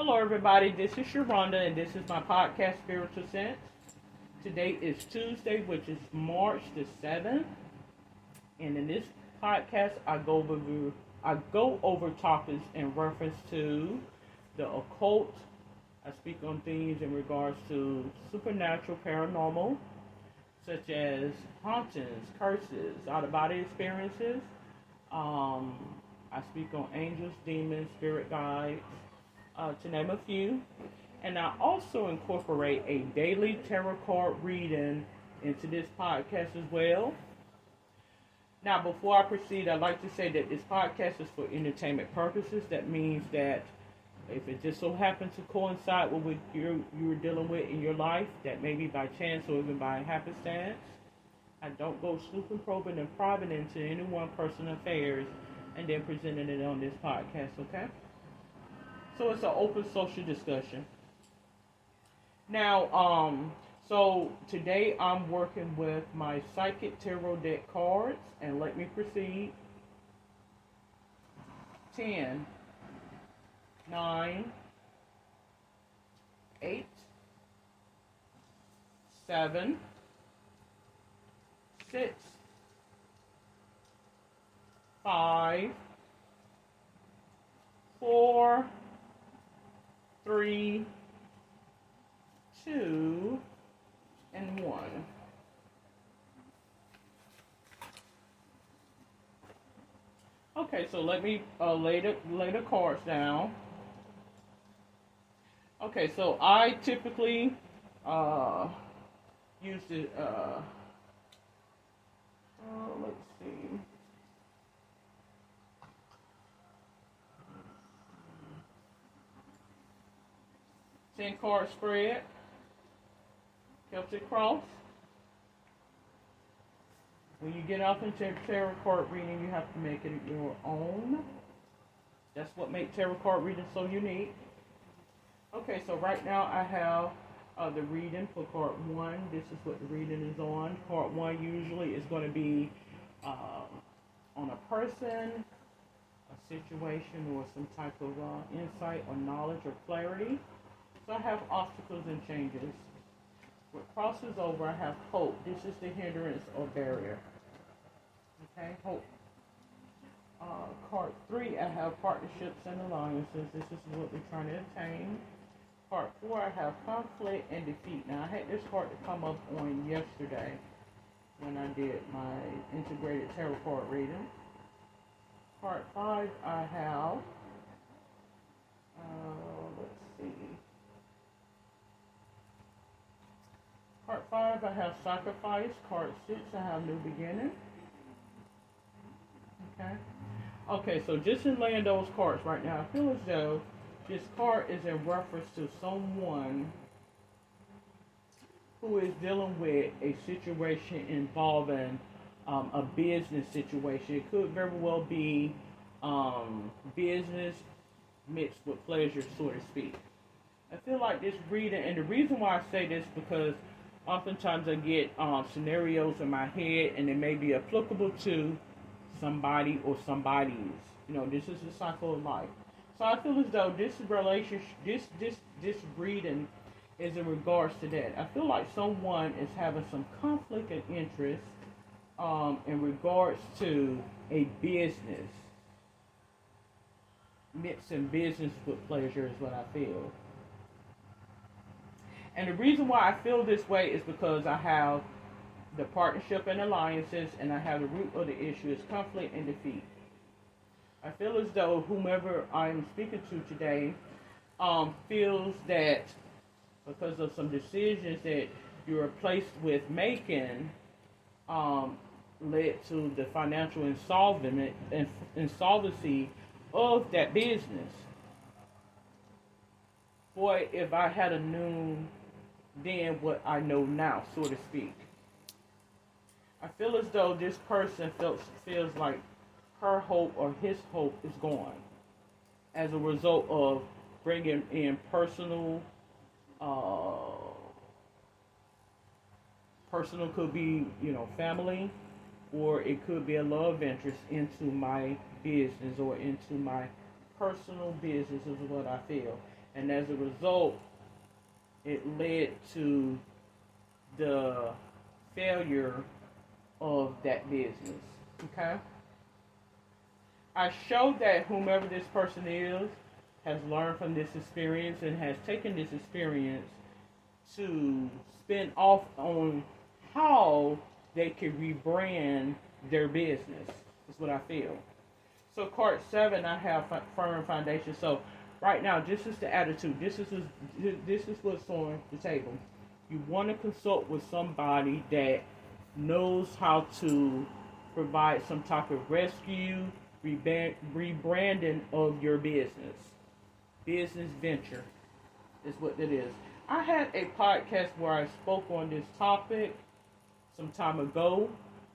Hello, everybody. This is Sharonda, and this is my podcast, Spiritual Sense. Today is Tuesday, which is March the 7th. And in this podcast, I go over topics in reference to the occult. I speak on things in regards to supernatural, paranormal, such as hauntings, curses, out-of-body experiences. I speak on angels, demons, spirit guides, to name a few. And I also incorporate a daily tarot card reading into this podcast as well. Now, before I proceed, I'd like to say that this podcast is for entertainment purposes. That means that if it just so happens to coincide with what you're dealing with in your life, that may be by chance or even by happenstance, I don't go snooping, probing, and prying into anyone's personal affairs and then presenting it on this podcast, okay? So it's an open social discussion. Now, so today I'm working with my Psychic Tarot deck cards, and let me proceed. 10, 9, 8, 7, 6, 5, 4, 3, 2, and 1. Okay, so let me lay the cards down. Okay, so I typically use the let's see. Ten-card spread, Celtic cross. When you get off into tarot card reading, you have to make it your own. That's what makes tarot card reading so unique. Okay, so right now I have the reading for card 1. This is what the reading is on. Card 1 usually is going to be on a person, a situation, or some type of insight or knowledge or clarity. So I have obstacles and changes. What crosses over, I have hope. This is the hindrance or barrier. Okay, hope. Card 3, I have partnerships and alliances. This is what we're trying to attain. Card 4, I have conflict and defeat. Now, I had this card to come up on yesterday when I did my integrated tarot card reading. Card 5, I have, let's see. Card 5, I have sacrifice. Card 6, I have new beginning. Okay, so just in laying those cards right now, I feel as though this card is in reference to someone who is dealing with a situation involving a business situation. It could very well be business mixed with pleasure, so to speak. I feel like this reading, and the reason why I say this because oftentimes I get scenarios in my head, and it may be applicable to somebody or somebody's. You know, this is the cycle of life. So I feel as though this relationship, this reading is in regards to that. I feel like someone is having some conflict of interest in regards to a business. Mixing business with pleasure is what I feel. And the reason why I feel this way is because I have the partnership and alliances, and I have the root of the issue is conflict and defeat. I feel as though whomever I'm speaking to today feels that because of some decisions that you were placed with making led to the financial insolvency of that business. Boy, if I had a known then what I know now, so to speak. I feel as though this person feels like her hope or his hope is gone as a result of bringing in personal could be, family, or it could be a love interest into my business or into my personal business is what I feel. And as a result, it led to the failure of that business. Okay? I showed that whomever this person is has learned from this experience and has taken this experience to spin off on how they can rebrand their business. Is what I feel. So card 7, I have firm foundation. So right now, this is the attitude. This is what's on the table. You want to consult with somebody that knows how to provide some type of rescue, rebranding of your business. Business venture is what it is. I had a podcast where I spoke on this topic some time ago,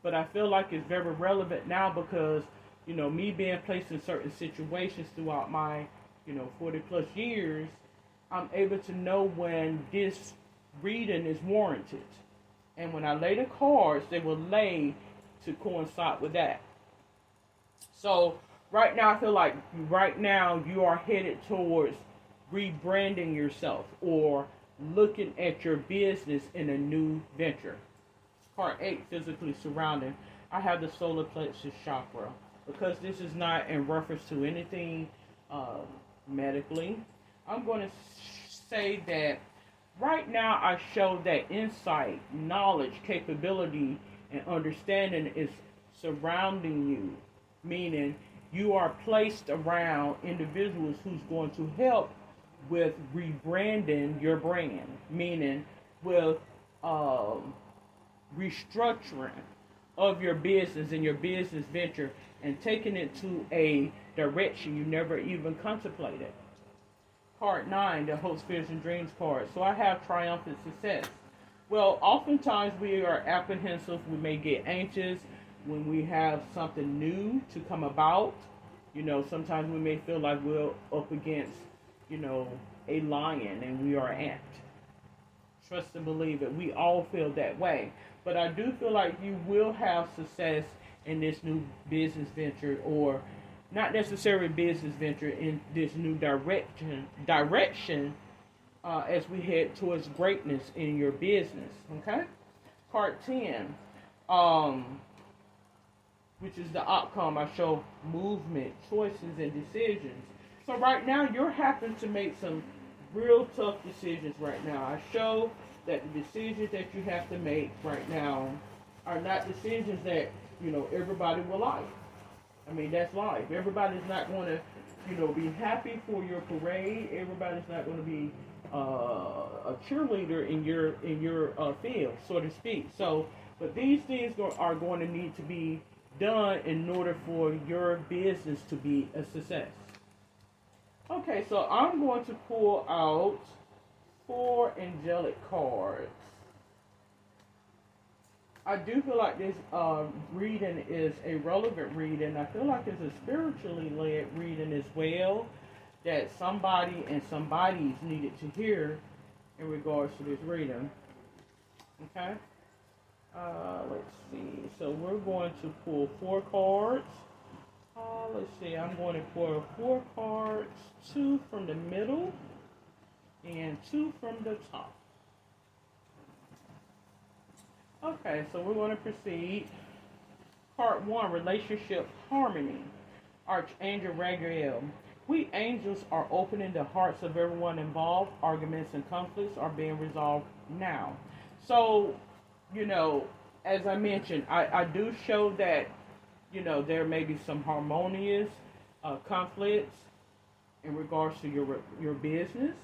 but I feel like it's very relevant now because, me being placed in certain situations throughout my, 40 plus years, I'm able to know when this reading is warranted. And when I lay the cards, they will lay to coincide with that. So right now, I feel like right now you are headed towards rebranding yourself or looking at your business in a new venture. Part 8, physically surrounding. I have the solar plexus chakra. Because this is not in reference to anything medically, I'm going to say that right now I show that insight, knowledge, capability, and understanding is surrounding you. Meaning you are placed around individuals who's going to help with rebranding your brand. Meaning with restructuring of your business and your business venture and taking it to a direction you never even contemplated. Card 9, the hopes, fears, and dreams card. So I have triumphant success. Well, oftentimes we are apprehensive. We may get anxious when we have something new to come about. Sometimes we may feel like we're up against, a lion and we are ant. Trust and believe it. We all feel that way. But I do feel like you will have success in this new business venture, or not necessarily business venture, in this new direction as we head towards greatness in your business. Okay? Part 10, which is the outcome. I show movement, choices, and decisions. So right now, you're having to make some real tough decisions right now. I show that the decisions that you have to make right now are not decisions that, everybody will like. I mean, that's life. Everybody's not going to, be happy for your parade. Everybody's not going to be a cheerleader in your field, so to speak. So, but these things are going to need to be done in order for your business to be a success. Okay, so I'm going to pull out 4 angelic cards. I do feel like this reading is a relevant reading. I feel like it's a spiritually led reading as well that somebody and somebody's needed to hear in regards to this reading. Okay? Let's see. So we're going to pull 4 cards. Let's see. I'm going to pull 4 cards, 2 from the middle and 2 from the top. Okay, so we're going to proceed. Part 1, relationship harmony. Archangel Raphael. We angels are opening the hearts of everyone involved. Arguments and conflicts are being resolved now. So, as I mentioned, I do show that, there may be some harmonious conflicts in regards to your business.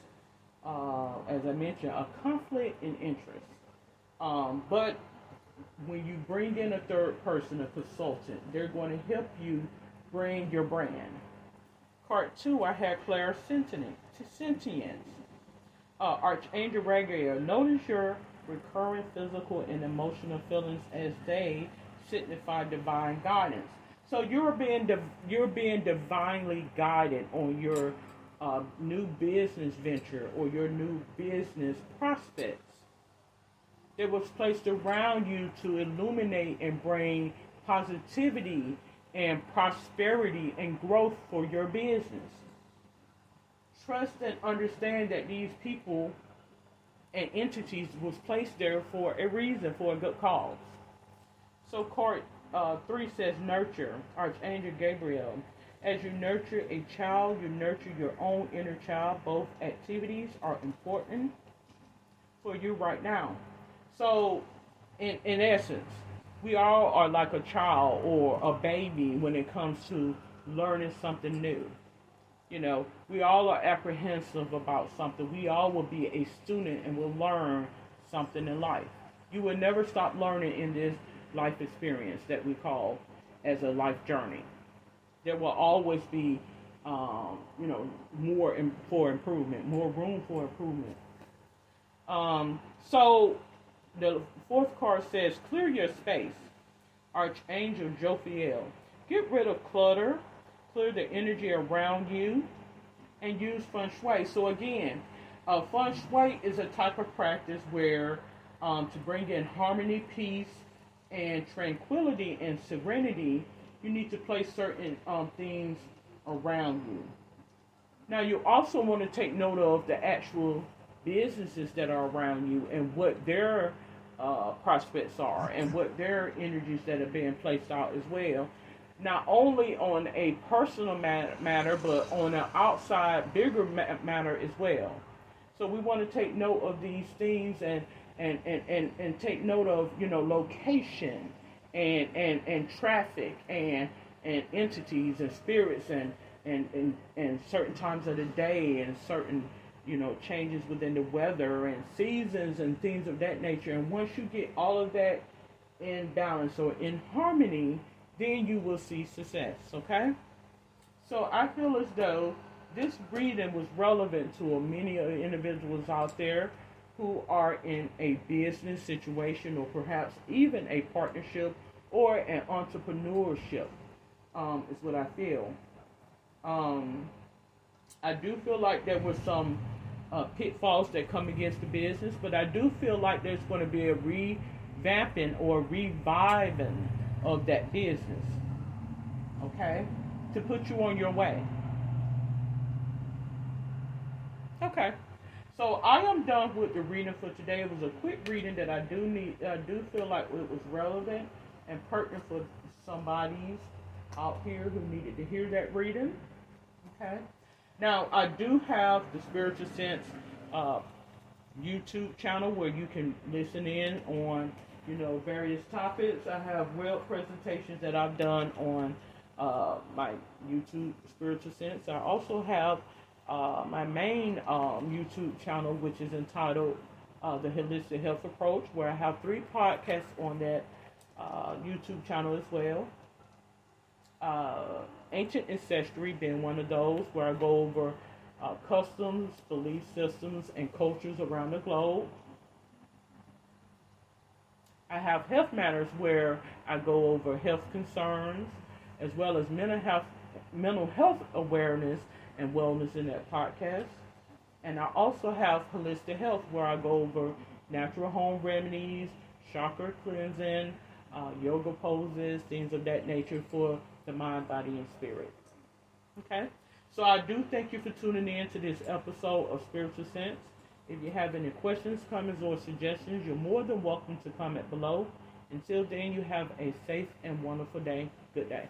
As I mentioned, a conflict in interest. But when you bring in a third person, a consultant, they're going to help you bring your brand. Card 2, I have clairsentience. Archangel Raphael. Notice your recurring physical and emotional feelings as they signify divine guidance. So you're being divinely guided on your new business venture or your new business prospects. That was placed around you to illuminate and bring positivity and prosperity and growth for your business. trust and understand that these people and entities was placed there for a reason, for a good cause. So card 3 says nurture, Archangel Gabriel. As you nurture a child, you nurture your own inner child. Both activities are important for you right now. So, in essence, we all are like a child or a baby when it comes to learning something new. You know, we all are apprehensive about something. We all will be a student and will learn something in life. You will never stop learning in this life experience that we call as a life journey. There will always be, more for improvement, more room for improvement. So the fourth card says, clear your space, Archangel Jophiel. Get rid of clutter, clear the energy around you, and use feng shui. So again, feng shui is a type of practice where to bring in harmony, peace, and tranquility and serenity, you need to place certain things around you. Now, you also want to take note of the actual businesses that are around you and what their prospects are and what their energies that are being placed out as well. Not only on a personal matter, but on an outside, bigger matter as well. So we want to take note of these things and take note of, location and traffic and entities and spirits and certain times of the day and certain changes within the weather and seasons and things of that nature. And once you get all of that in balance or in harmony, then you will see success. Okay, so I feel as though this reading was relevant to many individuals out there who are in a business situation or perhaps even a partnership or an entrepreneurship, is what I feel. I do feel like there were some pitfalls that come against the business, but I do feel like there's going to be a revamping or reviving of that business, okay, to put you on your way. Okay, so I am done with the reading for today. It was a quick reading that I do feel like it was relevant and pertinent for somebody out here who needed to hear that reading. Okay. Now, I do have the Spiritual Sense YouTube channel where you can listen in on, various topics. I have web presentations that I've done on my YouTube Spiritual Sense. I also have my main YouTube channel, which is entitled The Holistic Health Approach, where I have 3 podcasts on that YouTube channel as well. Ancient Ancestry being one of those, where I go over customs, belief systems, and cultures around the globe. I have Health Matters, where I go over health concerns, as well as mental health awareness and wellness in that podcast. And I also have Holistic Health, where I go over natural home remedies, chakra cleansing, yoga poses, things of that nature for the mind, body, and spirit. Okay? So I do thank you for tuning in to this episode of Spiritual Sense. If you have any questions, comments, or suggestions, you're more than welcome to comment below. Until then, you have a safe and wonderful day. Good day.